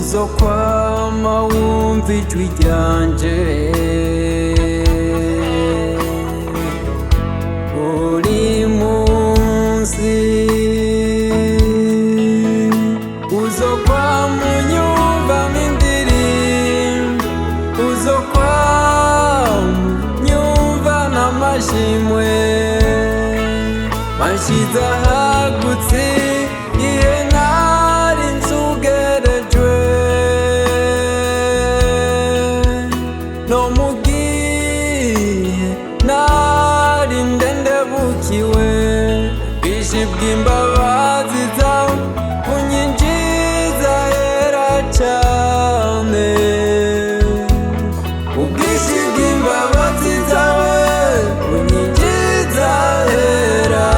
uzokwama wumva ijwi ryanje, buri munsi uzokwama unyumvamo indirimbo, uzokwama unyumva n'amashimwe mashize ahagutse igihe nari nsugerejwe, no mu gihe nari ndendebukiwe, bwinshi bw'imbabazi zawe bunyinjiza hera cane, ubwinshi bw'imbabazi zawe bunyinjiza hera.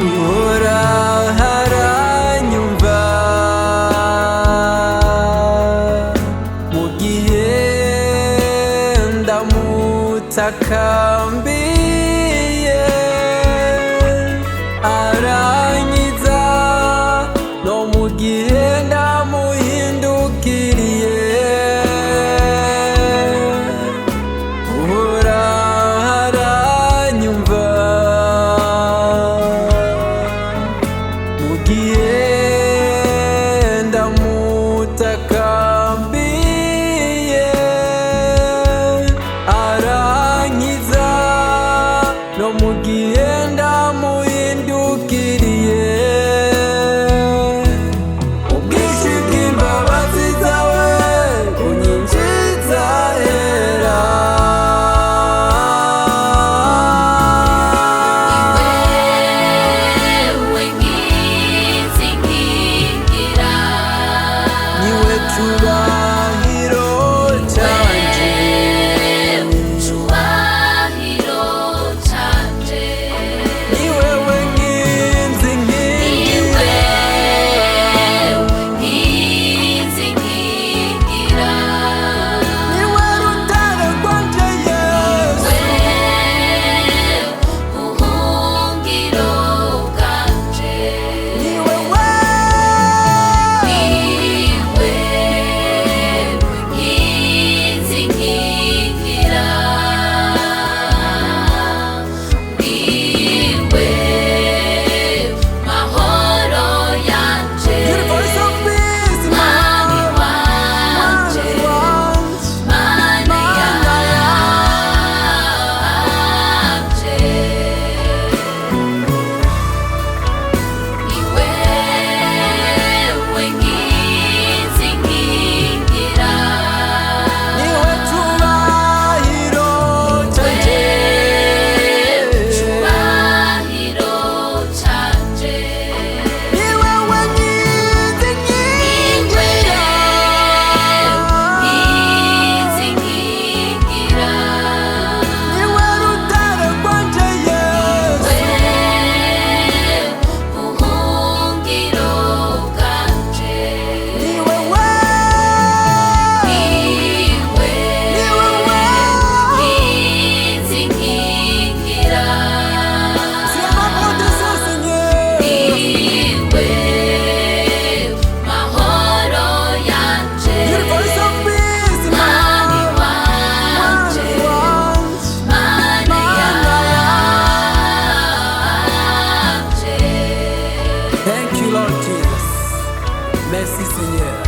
Uhora haranyumva mu gihe ndamutakambiye, arankiza no mu gihe ndamuhindukiriye, uhora haranyumva ndamutakambiye, arankiza no mu gihe ndamuhindukiriye, ubwinshi bw'imbabazi zawe bunyinjiza hera. Iwewe nkizingira Lord Jesus. Merci Seigneur.